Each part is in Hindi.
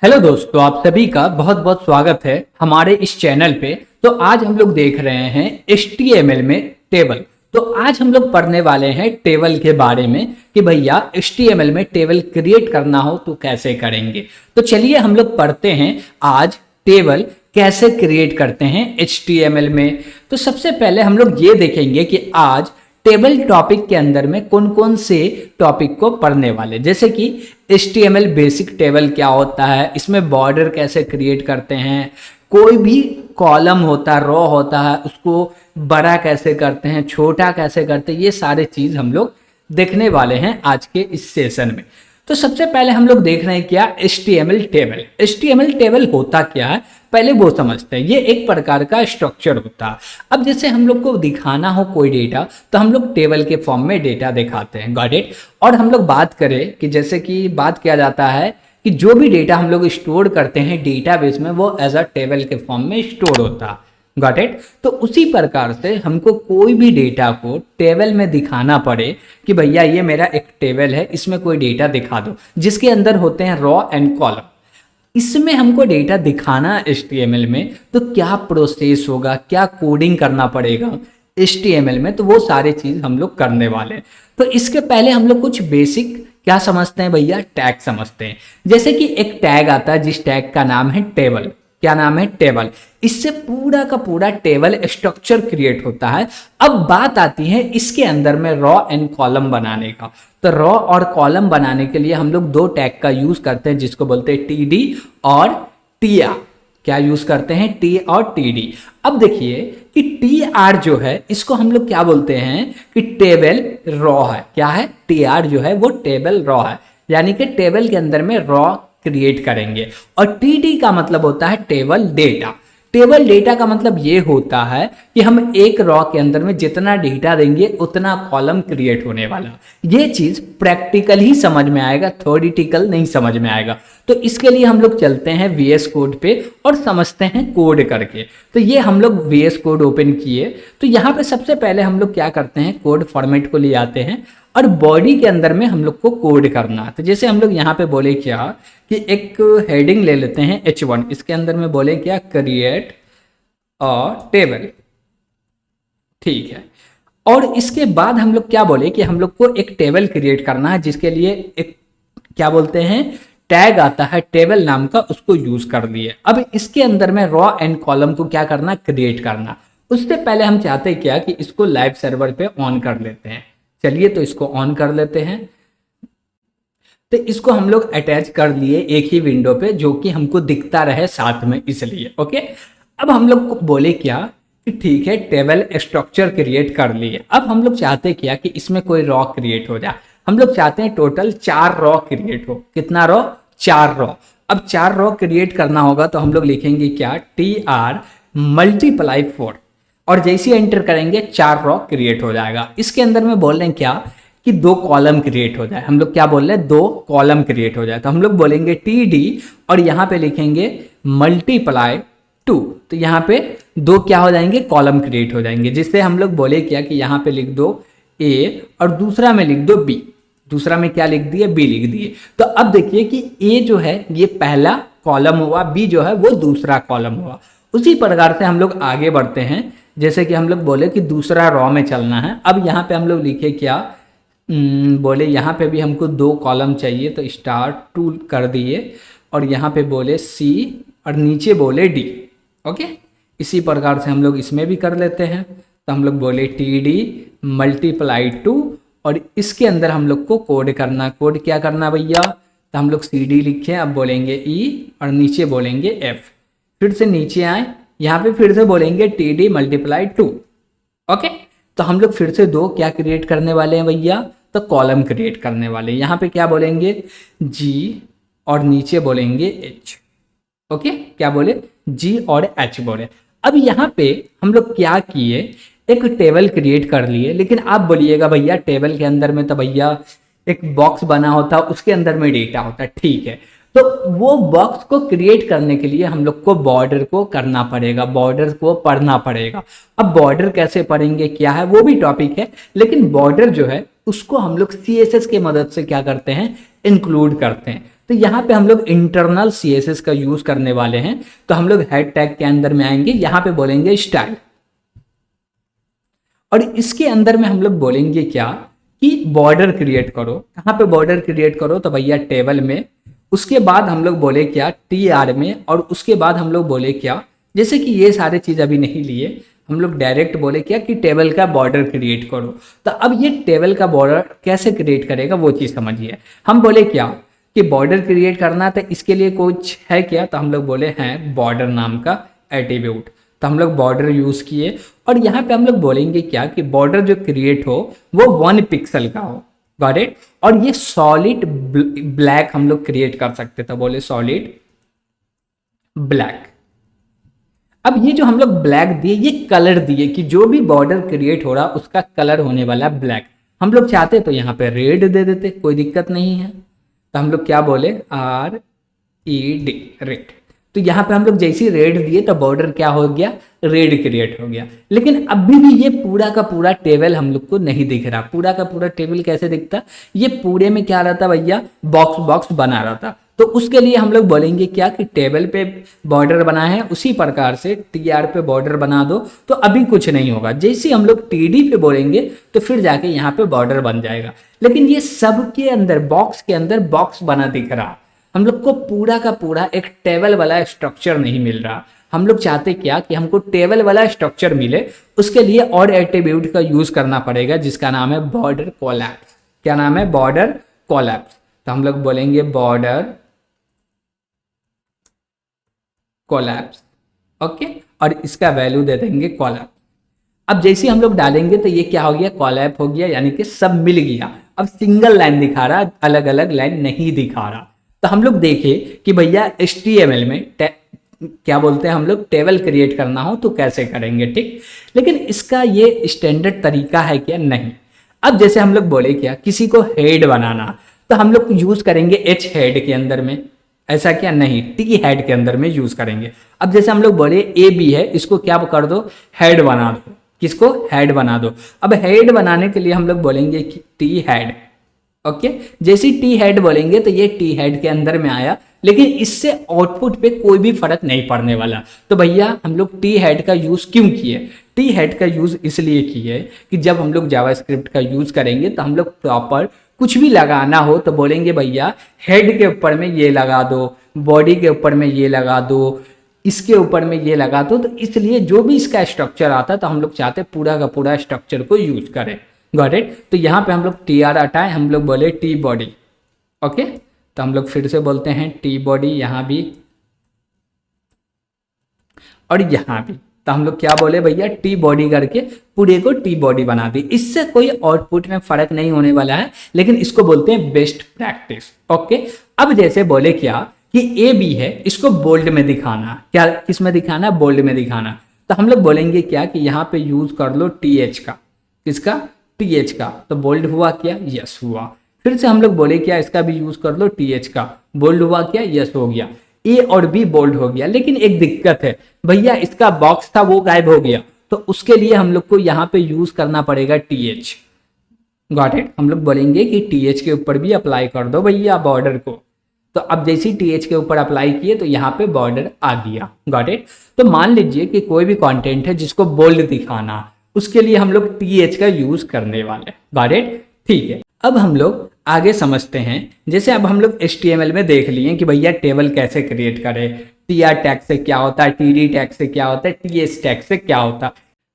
हेलो दोस्तों, आप सभी का बहुत बहुत स्वागत है हमारे इस चैनल पे। तो आज हम लोग देख रहे हैं HTML में टेबल। तो आज हम लोग पढ़ने वाले हैं टेबल के बारे में कि भैया HTML में टेबल क्रिएट करना हो तो कैसे करेंगे। तो चलिए हम लोग पढ़ते हैं आज टेबल कैसे क्रिएट करते हैं HTML में। तो सबसे पहले हम लोग ये देखेंगे कि आज टेबल टॉपिक के अंदर में कौन कौन से टॉपिक को पढ़ने वाले, जैसे कि HTML बेसिक टेबल क्या होता है, इसमें बॉर्डर कैसे क्रिएट करते हैं, कोई भी कॉलम होता है, रो होता है, उसको बड़ा कैसे करते हैं, छोटा कैसे करते हैं, ये सारे चीज हम लोग देखने वाले हैं आज के इस सेशन में। तो सबसे पहले हम लोग देख रहे हैं क्या HTML टेबल। HTML टेबल होता क्या है पहले वो समझते हैं। ये एक प्रकार का स्ट्रक्चर होता है। अब जैसे हम लोग को दिखाना हो कोई डेटा तो हम लोग टेबल के फॉर्म में डेटा दिखाते हैं, गॉट इट। और हम लोग बात करें कि जैसे कि बात किया जाता है कि जो भी डेटा हम लोग स्टोर करते हैं डेटाबेस में वो एज अ टेबल के फॉर्म में स्टोर होता है, गॉट इट। तो उसी प्रकार से हमको कोई भी डेटा को टेबल में दिखाना पड़े कि भैया ये मेरा एक टेबल है, इसमें कोई डेटा दिखा दो, जिसके अंदर होते हैं रॉ एंड कॉलम। इसमें हमको डेटा दिखाना HTML में तो क्या प्रोसेस होगा, क्या कोडिंग करना पड़ेगा HTML में, तो वो सारे चीज हम लोग करने वाले हैं। तो इसके पहले हम लोग कुछ बेसिक क्या समझते हैं भैया, टैग समझते हैं। जैसे कि एक टैग आता है जिस टैग का नाम है टेबल। क्या नाम है? टेबल। इससे पूरा का पूरा टेबल स्ट्रक्चर क्रिएट होता है। अब बात आती है इसके अंदर में रॉ एंड कॉलम बनाने का। तो रॉ और कॉलम बनाने के लिए हम लोग दो टैग का यूज करते हैं जिसको बोलते हैं TD और TR। क्या यूज करते हैं? T और TD। अब देखिए कि TR जो है इसको हम लोग क्या बोलते हैं कि टेबल रॉ है। क्या है? TR जो है वो टेबल रॉ है, यानी कि टेबल के अंदर में रॉ क्रिएट करेंगे। और TD का मतलब होता है टेबल डेटा। टेबल डेटा का मतलब ये होता है कि हम एक रॉ के अंदर में जितना डेटा देंगे उतना कॉलम क्रिएट होने वाला। ये चीज प्रैक्टिकल ही समझ में आएगा, थ्योरेटिकल नहीं समझ में आएगा। तो इसके लिए हम लोग चलते हैं VS कोड पे और समझते हैं कोड करके। तो ये हम लोग VS कोड ओपन किए तो यहाँ पे सबसे पहले हम लोग क्या करते हैं, कोड फॉर्मेट को ले आते हैं और बॉडी के अंदर में हम लोग को कोड करना। तो जैसे हम लोग यहाँ पे बोले क्या कि एक हेडिंग ले लेते हैं H1, इसके अंदर में बोले क्या, क्रिएट और टेबल, ठीक है। और इसके बाद हम लोग क्या बोले कि हम लोग को एक टेबल क्रिएट करना है जिसके लिए एक क्या बोलते हैं टैग आता है टेबल नाम का, उसको यूज कर लिए। अब इसके अंदर में रॉ एंड कॉलम को क्या करना, क्रिएट करना। उससे पहले हम चाहते क्या कि इसको लाइव सर्वर पे ऑन कर लेते हैं। चलिए तो इसको ऑन कर लेते हैं। तो इसको हम लोग अटैच कर लिए एक ही विंडो पे जो कि हमको दिखता रहे साथ में, इसलिए ओके। अब हम लोग को बोले क्या कि ठीक है टेबल स्ट्रक्चर क्रिएट कर लिए। अब हम लोग चाहते क्या कि इसमें कोई रॉ क्रिएट हो जाए। हम लोग चाहते हैं टोटल 4 रॉ क्रिएट हो। कितना रॉ? 4 रॉ। अब 4 रॉ क्रिएट करना होगा तो हम लोग लिखेंगे क्या, TR मल्टीप्लाई 4 और जैसे एंटर करेंगे 4 रॉ क्रिएट हो जाएगा। इसके अंदर में बोल रहे हैं क्या कि 2 कॉलम क्रिएट हो जाए। हम लोग क्या बोल रहे हैं, 2 कॉलम क्रिएट हो जाए। तो हम लोग बोलेंगे TD और यहाँ पे लिखेंगे मल्टीप्लाई 2। तो यहाँ पे 2 क्या हो जाएंगे, कॉलम क्रिएट हो जाएंगे। जिससे हम लोग बोले क्या कि यहाँ पे लिख दो A और दूसरा में लिख दो B। दूसरा में क्या लिख दिए, B लिख दिए। तो अब देखिए कि A जो है ये पहला कॉलम हुआ, B जो है वो दूसरा कॉलम हुआ। उसी प्रकार से हम लोग आगे बढ़ते हैं। जैसे कि हम लोग बोले कि दूसरा रॉ में चलना है। अब यहाँ पे हम लोग लिखे क्या, बोले यहाँ पे भी हमको 2 कॉलम चाहिए तो स्टार्ट 2 कर दिए और यहाँ पे बोले C और नीचे बोले D, ओके। इसी प्रकार से हम लोग इसमें भी कर लेते हैं। तो हम लोग बोले TD मल्टीप्लाई 2 और इसके अंदर हम लोग को कोड करना। कोड क्या करना भैया, तो हम लोग CD लिखे, अब बोलेंगे E और नीचे बोलेंगे F। फिर से नीचे आए, यहाँ पे फिर से बोलेंगे TD मल्टीप्लाई 2, ओके। तो हम लोग फिर से 2 क्या क्रिएट करने वाले हैं भैया, तो कॉलम क्रिएट करने वाले। यहाँ पे क्या बोलेंगे, G और नीचे बोलेंगे H, ओके। क्या बोले, G और H बोले। अब यहाँ पे हम लोग क्या किए, एक टेबल क्रिएट कर लिए। लेकिन आप बोलिएगा भैया टेबल के अंदर में तो भैया एक बॉक्स बना होता है, उसके अंदर में डेटा होता है, ठीक है। तो वो बॉक्स को क्रिएट करने के लिए हम लोग को बॉर्डर को करना पड़ेगा, बॉर्डर को पढ़ना पड़ेगा। अब बॉर्डर कैसे पढ़ेंगे क्या है वो भी टॉपिक है, लेकिन बॉर्डर जो है उसको हम लोग CSS के मदद से क्या करते हैं, इंक्लूड करते हैं। तो तो यहाँ पे हम लोग इंटरनल CSS का यूज करने वाले हैं। तो हम लोग हेड टैग के अंदर में आएंगे, यहाँ पे बोलेंगे स्टाइल, और इसके अंदर में हम लोग बोलेंगे क्या कि बॉर्डर क्रिएट करो। कहाँ पे बॉर्डर क्रिएट करो, तो भैया टेबल में। उसके बाद हम लोग बोले क्या TR में, और उसके बाद हम लोग बोले क्या, जैसे कि ये सारे चीज अभी नहीं लिए, हम लोग डायरेक्ट बोले क्या कि टेबल का बॉर्डर क्रिएट करो। तो अब ये टेबल का बॉर्डर कैसे क्रिएट करेगा वो चीज समझिए। हम बोले क्या कि बॉर्डर क्रिएट करना, तो इसके लिए कुछ है क्या, तो हम लोग बोले हैं बॉर्डर नाम का एट्रीब्यूट। तो हम लोग बॉर्डर यूज किए, और यहाँ पे हम लोग बोलेंगे क्या कि बॉर्डर जो क्रिएट हो वो 1 पिक्सल का हो। Got it. और ये सॉलिड ब्लैक हम लोग क्रिएट कर सकते थे, बोले सॉलिड ब्लैक। अब ये जो हम लोग ब्लैक दिए, ये कलर दिए कि जो भी बॉर्डर क्रिएट हो रहा उसका कलर होने वाला ब्लैक। हम लोग चाहते तो यहाँ पे रेड दे देते, कोई दिक्कत नहीं है। तो हम लोग क्या बोले RED, रेड। तो यहाँ पे हम लोग जैसे रेड दिए तो बॉर्डर क्या हो गया, रेड क्रिएट हो गया। लेकिन अभी भी ये पूरा का पूरा टेबल हम लोग को नहीं दिख रहा। पूरा का पूरा टेबल कैसे दिखता, ये पूरे में क्या रहता भैया, बॉक्स बॉक्स बना रहता। तो उसके लिए हम लोग बोलेंगे क्या कि टेबल पे बॉर्डर बना है उसी प्रकार से TR पे बॉर्डर बना दो, तो अभी कुछ नहीं होगा। जैसे हम लोग TD पे बोलेंगे तो फिर जाके यहाँ पे बॉर्डर बन जाएगा। लेकिन ये सब के अंदर, बॉक्स के अंदर बॉक्स बना दिख रहा, हम लोग को पूरा का पूरा एक टेबल वाला स्ट्रक्चर नहीं मिल रहा। हम लोग चाहते क्या कि हमको टेबल वाला स्ट्रक्चर मिले, उसके लिए और एट्रीब्यूट का यूज करना पड़ेगा जिसका नाम है बॉर्डर कोलैप्स। क्या नाम है, बॉर्डर कोलैप्स। तो हम लोग बोलेंगे बॉर्डर कोलैप्स, ओके, और इसका वैल्यू दे देंगे कोलैप्स। अब जैसे हम लोग डालेंगे तो ये क्या हो गया, कोलैप हो गया, यानी कि सब मिल गया। अब सिंगल लाइन दिखा रहा, अलग अलग लाइन नहीं दिखा रहा। तो हम लोग देखे कि भैया HTML में क्या बोलते हैं हम लोग, टेबल क्रिएट करना हो तो कैसे करेंगे, ठीक। लेकिन इसका ये स्टैंडर्ड तरीका है क्या, नहीं। अब जैसे हम लोग बोले क्या, किसी को हेड बनाना, तो हम लोग यूज करेंगे H हेड के अंदर में, ऐसा क्या, नहीं, T हेड के अंदर में यूज करेंगे। अब जैसे हम लोग बोले AB है, इसको क्या कर दो, हेड बना दो। किसको, हेड बना दो। अब हेड बनाने के लिए हम लोग बोलेंगे कि T हेड, ओके। जैसे T हेड बोलेंगे तो ये T हेड के अंदर में आया, लेकिन इससे आउटपुट पे कोई भी फर्क नहीं पड़ने वाला। तो भैया हम लोग T हेड का यूज क्यों किए, T हेड का यूज इसलिए किए कि जब हम लोग जावास्क्रिप्ट का यूज करेंगे तो हम लोग प्रॉपर कुछ भी लगाना हो तो बोलेंगे भैया हेड के ऊपर में ये लगा दो, बॉडी के ऊपर में ये लगा दो, इसके ऊपर में ये लगा दो। तो इसलिए जो भी इसका स्ट्रक्चर आता तो हम लोग चाहते पूरा का पूरा स्ट्रक्चर को यूज करें। Got it. तो यहाँ पे हम लोग TR हटाए, हम लोग बोले T बॉडी, ओके। तो हम लोग फिर से बोलते हैं T बॉडी, यहाँ भी और यहाँ भी। तो हम लोग क्या बोले भैया, T बॉडी करके पूरे को T बॉडी बना दी। इससे कोई आउटपुट में फर्क नहीं होने वाला है, लेकिन इसको बोलते हैं बेस्ट प्रैक्टिस, ओके। अब जैसे बोले क्या कि AB है, इसको बोल्ड में दिखाना, क्या किस में दिखाना, बोल्ड में दिखाना। तो हम लोग बोलेंगे क्या कि यहाँ पे यूज कर लो TH का, किसका, TH का। तो बोल्ड हुआ क्या, यस हुआ। फिर से हम लोग बोले क्या, इसका भी यूज कर लो TH का, बोल्ड हुआ क्या, यस हो गया। A और B बोल्ड हो गया। लेकिन एक दिक्कत है भैया, इसका बॉक्स था वो गायब हो गया, तो उसके लिए हम लोग को यहाँ पे यूज करना पड़ेगा TH। Got it. हम लोग बोलेंगे कि TH के ऊपर भी अप्लाई कर दो भैया बॉर्डर को। तो अब जैसे ही TH के ऊपर अप्लाई किए तो यहाँ पे बॉर्डर आ गया। Got it. तो मान लीजिए कि कोई भी कंटेंट है जिसको बोल्ड दिखाना, उसके लिए हम लोग TH का यूज करने वाले। गॉट इट, ठीक है। अब हम लोग आगे समझते हैं। जैसे अब हम लोग HTML में देख लिए कि भैया टेबल कैसे क्रिएट करें, TR टैग से क्या होता है, TD टैग से क्या होता है, TH टैग से क्या होता है।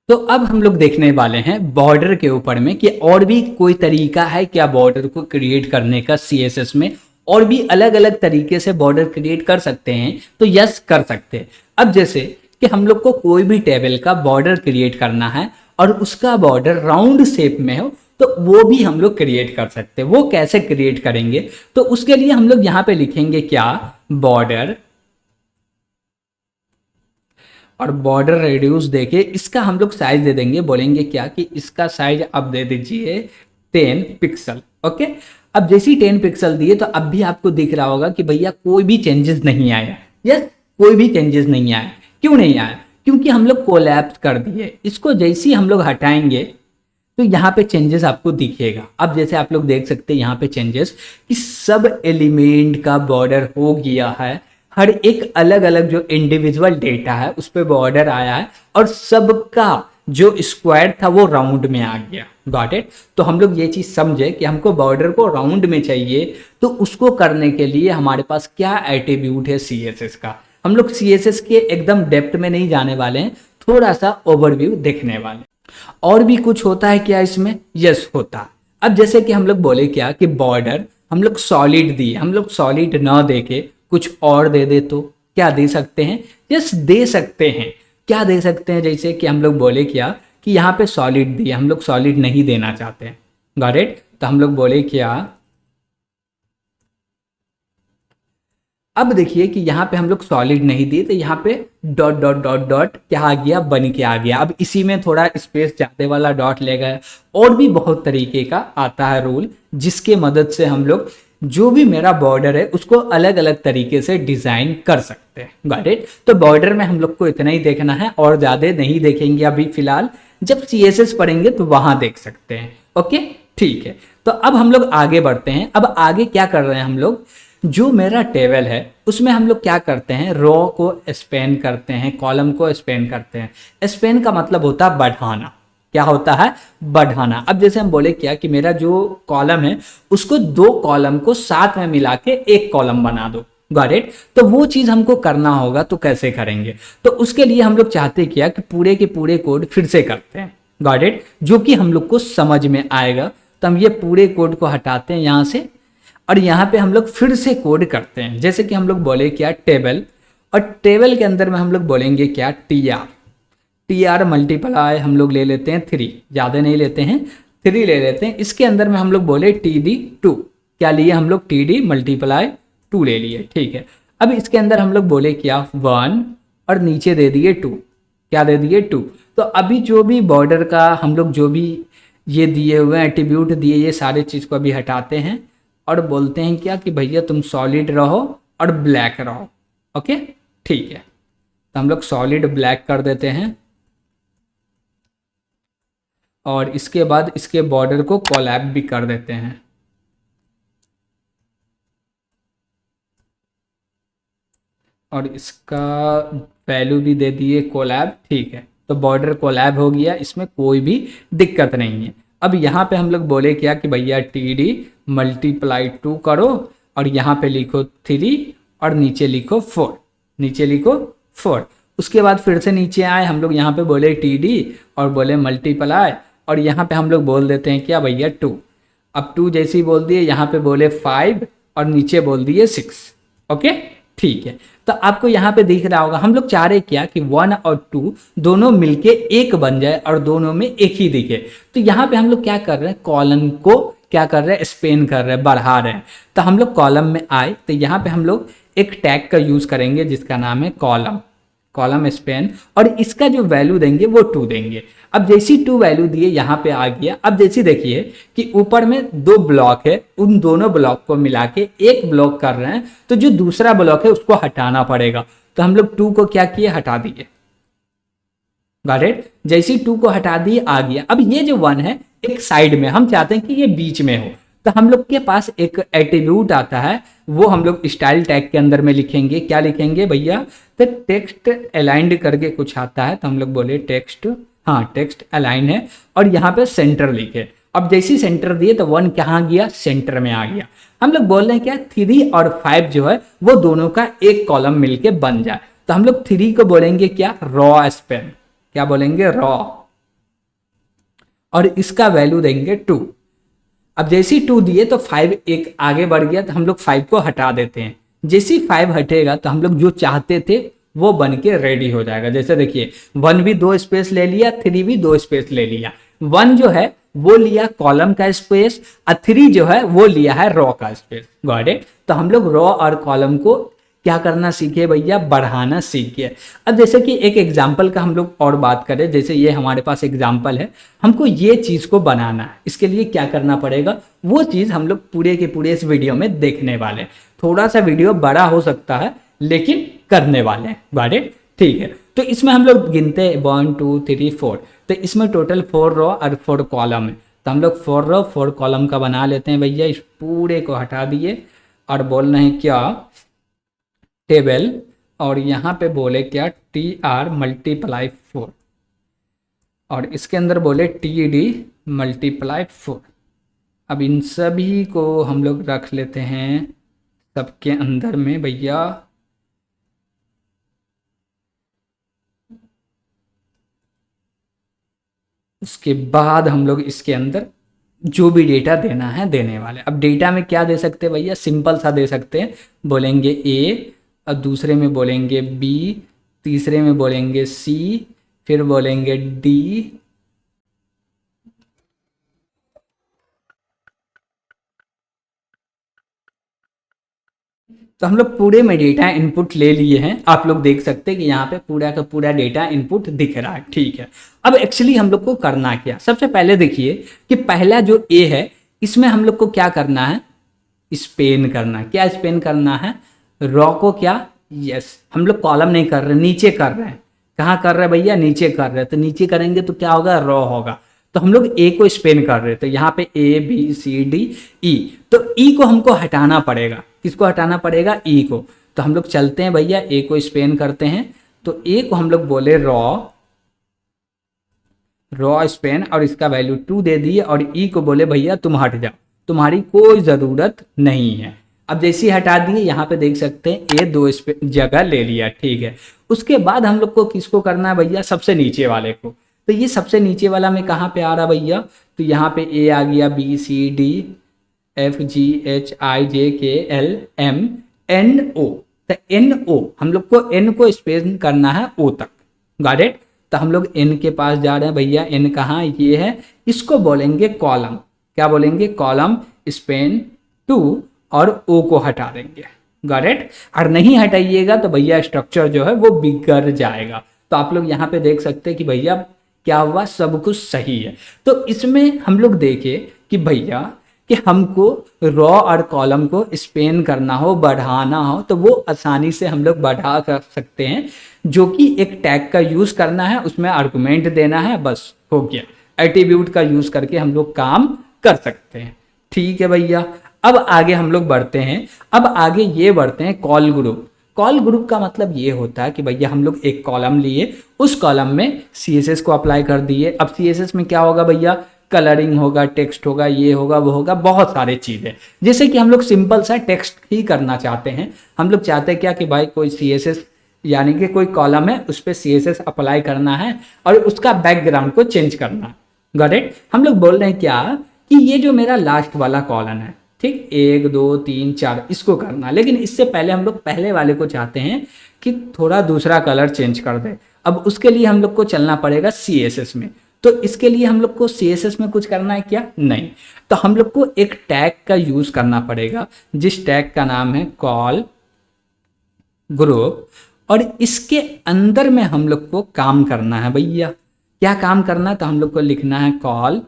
तो अब हम लोग देखने वाले हैं बॉर्डर के ऊपर में कि और भी कोई तरीका है क्या बॉर्डर को क्रिएट करने का CSS में, और भी अलग अलग तरीके से बॉर्डर क्रिएट कर सकते हैं। तो यस, कर सकते हैं। अब जैसे कि हम लोग को कोई भी टेबल का बॉर्डर क्रिएट करना है और उसका बॉर्डर राउंड शेप में हो, तो वो भी हम लोग क्रिएट कर सकते हैं। वो कैसे क्रिएट करेंगे, तो उसके लिए हम लोग यहाँ पे लिखेंगे क्या, बॉर्डर, और बॉर्डर रेडियस देके इसका हम लोग साइज दे देंगे। बोलेंगे क्या कि इसका साइज अब दे दीजिए 10 पिक्सल, ओके। अब जैसे ही 10 पिक्सल दिए तो अब भी आपको दिख रहा होगा कि भैया कोई भी चेंजेस नहीं आया। यस, कोई भी चेंजेस नहीं आया। क्यों नहीं आया, क्योंकि हम लोग कोलैप्स कर दिए। इसको जैसे ही हम लोग हटाएंगे तो यहाँ पे चेंजेस आपको दिखेगा। अब जैसे आप लोग देख सकते हैं यहाँ पे चेंजेस कि सब एलिमेंट का बॉर्डर हो गया है, हर एक अलग अलग जो इंडिविजुअल डेटा है उस पर बॉर्डर आया है और सबका जो स्क्वायर था वो राउंड में आ गया। Got it. तो हम लोग ये चीज समझे कि हमको बॉर्डर को राउंड में चाहिए, तो उसको करने के लिए हमारे पास क्या एट्रीब्यूट है CSS का। हम लोग CSS के एकदम डेप्थ में नहीं जाने वाले हैं, थोड़ा सा ओवरव्यू देखने वाले। और भी कुछ होता है क्या इसमें? यस होता है। अब जैसे कि हम लोग बोले क्या कि बॉर्डर हम लोग सॉलिड दिए, हम लोग सॉलिड ना दे के कुछ और दे दे तो क्या दे सकते हैं? यस दे सकते हैं। क्या दे सकते हैं? जैसे कि हम लोग बोले क्या कि यहाँ पे सॉलिड दिए, हम लोग सॉलिड नहीं देना चाहते हैं। Got it. तो हम लोग बोले क्या, अब देखिए कि यहाँ पे हम लोग सॉलिड नहीं दिए तो यहाँ पे डॉट डॉट डॉट डॉट क्या आ गया, बन के आ गया। अब इसी में थोड़ा स्पेस ज्यादा वाला डॉट ले गए। और भी बहुत तरीके का आता है रूल, जिसके मदद से हम लोग जो भी मेरा बॉर्डर है उसको अलग अलग तरीके से डिजाइन कर सकते हैं। Got it. तो बॉर्डर में हम लोग को इतना ही देखना है और ज्यादा नहीं देखेंगे अभी फिलहाल, जब CSS पढ़ेंगे तो वहां देख सकते हैं। ओके ठीक है। तो अब हम लोग आगे बढ़ते हैं। अब आगे क्या कर रहे हैं हम लोग, जो मेरा टेबल है उसमें हम लोग क्या करते हैं, रो को स्पेन करते हैं, कॉलम को स्पेन करते हैं। स्पेन का मतलब होता है बढ़ाना। क्या होता है? बढ़ाना। अब जैसे हम बोले क्या कि मेरा जो कॉलम है उसको दो कॉलम को साथ में मिला के एक कॉलम बना दो। Got it. तो वो चीज हमको करना होगा, तो कैसे करेंगे? तो उसके लिए हम लोग चाहते क्या कि पूरे के पूरे कोड फिर से करते हैं। Got it. जो कि हम लोग को समझ में आएगा। तो हम ये पूरे कोड को हटाते हैं यहाँ से और यहाँ पे हम लोग फिर से कोड करते हैं। जैसे कि हम लोग बोले क्या टेबल, और टेबल के अंदर में हम लोग बोलेंगे क्या TR मल्टीप्लाई हम लोग ले लेते हैं 3, ज़्यादा नहीं लेते हैं, 3 ले लेते हैं। इसके अंदर में हम लोग बोले TD2, क्या लिए हम लोग? TD मल्टीप्लाई 2 ले लिए। ठीक है। अब इसके अंदर हम लोग बोले क्या 1 और नीचे दे दिए 2, क्या दे दिए 2। तो अभी जो भी बॉर्डर का हम लोग जो भी ये दिए हुए एट्रीब्यूट दिए, ये सारे चीज़ को अभी हटाते हैं और बोलते हैं क्या कि भैया तुम सॉलिड रहो और ब्लैक रहो। ओके ठीक है। तो हम लोग सॉलिड ब्लैक कर देते हैं और इसके बाद इसके बॉर्डर को कोलैप भी कर देते हैं। और इसका वैल्यू भी दे दिए कोलैप। ठीक है। तो बॉर्डर कोलैप हो गया, इसमें कोई भी दिक्कत नहीं है। अब यहाँ पे हम लोग बोले क्या कि भैया TD मल्टीप्लाई 2 करो और यहाँ पे लिखो 3 और नीचे लिखो 4, नीचे लिखो 4। उसके बाद फिर से नीचे आए, हम लोग यहाँ पे बोले TD और बोले मल्टीप्लाई और यहाँ पे हम लोग बोल देते हैं क्या भैया 2। अब 2 जैसे ही बोल दिए, यहाँ पे बोले 5 और नीचे बोल दिए 6। ओके ठीक है। तो आपको यहाँ पे दिख रहा होगा हम लोग चाह रहे क्या कि 1 और 2 दोनों मिलके एक बन जाए और दोनों में एक ही दिखे। तो यहाँ पे हम लोग क्या कर रहे हैं, कॉलम को क्या कर रहे हैं, स्पेन कर रहे हैं, बढ़ा रहे हैं। तो हम लोग कॉलम में आए तो यहाँ पे हम लोग एक टैग का यूज करेंगे जिसका नाम है कॉलम स्पेन, और इसका जो वैल्यू देंगे वो 2 देंगे। अब जैसी 2 वैल्यू दिए यहाँ पे आ गया। अब जैसे देखिए कि ऊपर में 2 ब्लॉक है, उन दोनों ब्लॉक को मिला के एक ब्लॉक कर रहे हैं, तो जो दूसरा ब्लॉक है उसको हटाना पड़ेगा। तो हम लोग 2 को क्या किए, हटा दिए। Got it. जैसे 2 को हटा दिए आ गया। अब ये जो 1 है एक साइड में, हम चाहते हैं कि ये बीच में हो। तो हम लोग के पास एक एट्रीब्यूट आता है, वो हम लोग स्टाइल टैग के अंदर में लिखेंगे। क्या लिखेंगे भैया? तो टेक्स्ट अलाइंड करके कुछ आता है, तो हम लोग बोले टेक्स्ट, हाँ टेक्स्ट अलाइन है और यहाँ पे सेंटर लिखे। अब जैसे ही सेंटर दिए तो 1 कहाँ गया, सेंटर में आ गया। हम लोग बोल रहे हैं क्या 3 और 5 जो है वो दोनों का एक कॉलम मिलके बन जाए। तो हम लोग 3 को बोलेंगे क्या, रॉ स्पेन, क्या बोलेंगे, रॉ, और इसका वैल्यू देंगे 2। अब जैसे ही 2 दिए तो 5 एक आगे बढ़ गया, तो हम लोग 5 को हटा देते हैं। जैसे ही 5 हटेगा तो हम लोग जो चाहते थे वो बन के रेडी हो जाएगा। जैसे देखिए 1 भी 2 स्पेस ले लिया, 3 भी 2 स्पेस ले लिया। 1 जो है वो लिया कॉलम का स्पेस और 3 जो है वो लिया है रॉ का स्पेस। Got it. तो हम लोग रॉ और कॉलम को क्या करना सीखे भैया, बढ़ाना सीखे। अब जैसे कि एक एग्जाम्पल का हम लोग और बात करें, जैसे ये हमारे पास एग्जाम्पल है, हमको ये चीज को बनाना है। इसके लिए क्या करना पड़ेगा, वो चीज हम लोग पूरे के पूरे इस वीडियो में देखने वाले हैं। थोड़ा सा वीडियो बड़ा हो सकता है लेकिन करने वाले हैं। Got it. ठीक है। तो इसमें हम लोग गिनते हैं 1 2 3 4, तो इसमें टोटल 4 रो और 4 कॉलम है, तो हम लोग 4 रो 4 कॉलम का बना लेते हैं भैया। इस पूरे को हटा दिए और बोल रहे हैं क्या, टेबल, और यहाँ पे बोले क्या, TR मल्टीप्लाई 4, और इसके अंदर बोले TD मल्टीप्लाई 4। अब इन सभी को हम लोग रख लेते हैं सबके अंदर में भैया। उसके बाद हम लोग इसके अंदर जो भी डेटा देना है देने वाले। अब डेटा में क्या दे सकते हैं भैया, सिंपल सा दे सकते हैं, बोलेंगे A, और दूसरे में बोलेंगे B, तीसरे में बोलेंगे C, फिर बोलेंगे D, तो हम लोग पूरे में डेटा इनपुट ले लिए हैं। आप लोग देख सकते हैं कि यहाँ पे पूरा का पूरा डेटा इनपुट दिख रहा है, ठीक है। अब एक्चुअली हम लोग को करना क्या, सबसे पहले देखिए कि पहला जो ए है इसमें हम लोग को क्या करना है, स्पेन करना है। क्या स्पेन करना है, रॉ को क्या, यस, हम लोग कॉलम नहीं कर रहे, नीचे कर रहे हैं। कहाँ कर रहे हैं भैया, नीचे कर रहे हैं, तो नीचे करेंगे तो क्या होगा, रॉ होगा। तो हम लोग ए को स्पेन कर रहे हैं, तो यहाँ पे ABCDE, तो ई को हमको हटाना पड़ेगा। किसको हटाना पड़ेगा, ई को। तो हम लोग चलते हैं भैया, ए को स्पेन करते हैं, तो ए को हम लोग बोले रॉ स्पेन, और इसका वैल्यू 2 दे दिए, और ई को बोले भैया तुम हट जाओ, तुम्हारी कोई ज़रूरत नहीं है। अब जैसे ही हटा दिए, यहाँ पे देख सकते हैं ए 2 जगह ले लिया, ठीक है। उसके बाद हम लोग को किसको करना है भैया, सबसे नीचे वाले को। तो ये सबसे नीचे वाला में कहाँ पे आ रहा भैया, तो यहाँ पे ए आ गया, BCDFGHIJKLMNO, तो NO हम लोग को N को स्पेन करना है O तक, गॉट इट। तो हम लोग N के पास जा रहे हैं भैया, N कहाँ, ये है, इसको बोलेंगे कॉलम। क्या बोलेंगे, कॉलम स्पेन 2, और O को हटा देंगे, गॉट इट। और नहीं हटाइएगा तो भैया स्ट्रक्चर जो है वो बिगड़ जाएगा। तो आप लोग यहाँ पे देख सकते हैं कि भैया क्या हुआ, सब कुछ सही है। तो इसमें हम लोग देखें कि भैया कि हमको रॉ और कॉलम को स्पेन करना हो, बढ़ाना हो, तो वो आसानी से हम लोग बढ़ा कर सकते हैं, जो कि एक टैग का यूज़ करना है, उसमें आर्गुमेंट देना है, बस हो गया। एट्रीब्यूट का यूज़ करके हम लोग काम कर सकते हैं, ठीक है भैया। अब आगे हम लोग बढ़ते हैं, अब आगे ये बढ़ते हैं कॉल ग्रुप। कॉल ग्रुप का मतलब ये होता है कि भैया हम लोग एक कॉलम लिए, उस कॉलम में CSS को अप्लाई कर दिए। अब CSS में क्या होगा भैया, कलरिंग होगा, टेक्स्ट होगा, ये होगा, वो होगा, बहुत सारे चीज़ें। जैसे कि हम लोग सिंपल सा टेक्स्ट ही करना चाहते हैं, हम लोग चाहते हैं क्या कि भाई कोई CSS यानी कि कोई कॉलम है उस पर CSS अप्लाई करना है और उसका बैकग्राउंड को चेंज करना है, गॉट इट। हम लोग बोल रहे हैं क्या कि ये जो मेरा लास्ट वाला कॉलम है, ठीक, 1 2 3 4, इसको करना। लेकिन इससे पहले हम लोग पहले वाले को चाहते हैं कि थोड़ा दूसरा कलर चेंज कर दे। अब उसके लिए हम लोग को चलना पड़ेगा CSS में। तो इसके लिए हम लोग को CSS में कुछ करना है क्या, नहीं। तो हम लोग को एक टैग का यूज करना पड़ेगा, जिस टैग का नाम है कॉल ग्रुप, और इसके अंदर में हम लोग को काम करना है भैया। क्या काम करना है, तो हम लोग को लिखना है कॉल,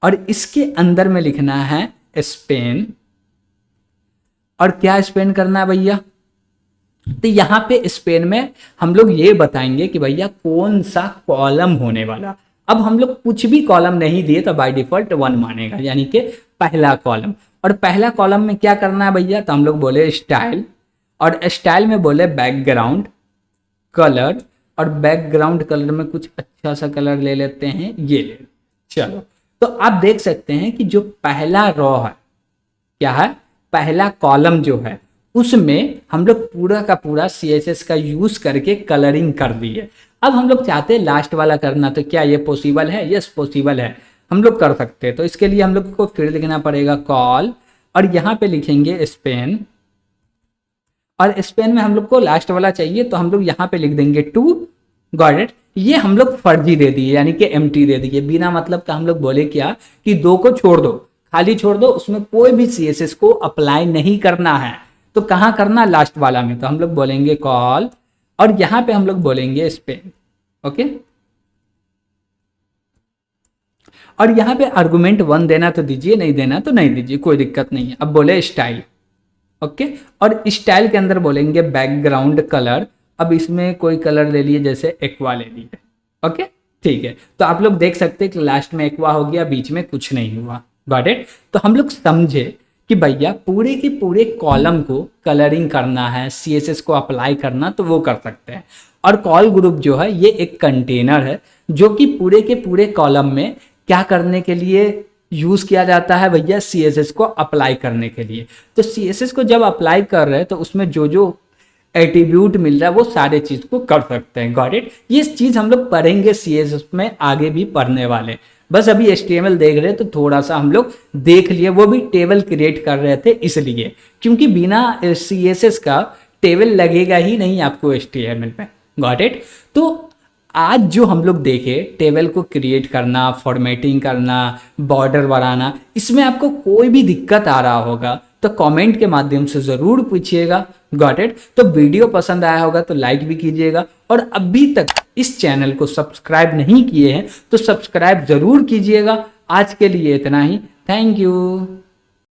और इसके अंदर में लिखना है स्पेन। और क्या स्पेन करना है भैया, तो यहाँ पे स्पेन में हम लोग ये बताएंगे कि भैया कौन सा कॉलम होने वाला। अब हम लोग कुछ भी कॉलम नहीं दिए तो बाय डिफॉल्ट 1 मानेगा, यानी कि पहला कॉलम। और पहला कॉलम में क्या करना है भैया, तो हम लोग बोले स्टाइल, और स्टाइल में बोले बैकग्राउंड कलर, और बैकग्राउंड कलर में कुछ अच्छा सा कलर ले लेते हैं, ये ले। चलो, तो आप देख सकते हैं कि जो पहला रॉ है, क्या है, पहला कॉलम जो है, उसमें हम लोग पूरा का पूरा CSS का यूज करके कलरिंग कर दिए। अब हम लोग चाहते हैं लास्ट वाला करना, तो क्या ये पॉसिबल है, यस पॉसिबल है, हम लोग कर सकते हैं। तो इसके लिए हम लोग को फिर लिखना पड़ेगा कॉल, और यहाँ पे लिखेंगे स्पेन, और स्पेन में हम लोग को लास्ट वाला चाहिए, तो हम लोग यहाँ पे लिख देंगे 2, गॉट इट। ये हम लोग फर्जी दे दिए, यानी कि एम्प्टी दे दिए, बिना मतलब का। हम लोग बोले क्या कि 2 को छोड़ दो, खाली छोड़ दो, उसमें कोई भी CSS को अप्लाई नहीं करना है। तो कहाँ करना, लास्ट वाला में। तो हम लोग बोलेंगे कॉल, और यहाँ पे हम लोग बोलेंगे स्पेन, ओके। और यहाँ पे आर्गुमेंट 1 देना तो दीजिए, नहीं देना तो नहीं दीजिए, कोई दिक्कत नहीं है। अब बोले स्टाइल, ओके, और स्टाइल के अंदर बोलेंगे बैकग्राउंड कलर, अब इसमें कोई कलर ले लिए, जैसे एक्वा ले लिए, ओके ठीक है। तो आप लोग देख सकते हैं कि लास्ट में एक्वा हो गया, बीच में कुछ नहीं हुआ, गॉट इट। तो हम लोग समझे कि भैया पूरे के पूरे कॉलम को कलरिंग करना है, CSS को अप्लाई करना, तो वो कर सकते हैं। और कॉल ग्रुप जो है ये एक कंटेनर है जो कि पूरे के पूरे कॉलम में क्या करने के लिए यूज किया जाता है भैया, CSS को अप्लाई करने के लिए। तो CSS को जब अप्लाई कर रहे हैं तो उसमें जो जो एट्रीब्यूट मिल रहा है वो सारे चीज को कर सकते हैं, गॉट इट। ये चीज हम लोग पढ़ेंगे CSS में, आगे भी पढ़ने वाले। बस अभी HTML देख रहे हैं तो थोड़ा सा हम लोग देख लिए, वो भी टेबल क्रिएट कर रहे थे इसलिए, क्योंकि बिना CSS का टेबल लगेगा ही नहीं आपको HTML में, गॉट इट। तो आज जो हम लोग देखे टेबल को क्रिएट करना, फॉर्मेटिंग करना, बॉर्डर बढ़ाना, इसमें आपको कोई भी दिक्कत आ रहा होगा तो कमेंट के माध्यम से ज़रूर पूछिएगा, गॉट इट। तो वीडियो पसंद आया होगा तो लाइक भी कीजिएगा, और अभी तक इस चैनल को सब्सक्राइब नहीं किए हैं तो सब्सक्राइब ज़रूर कीजिएगा। आज के लिए इतना ही, थैंक यू।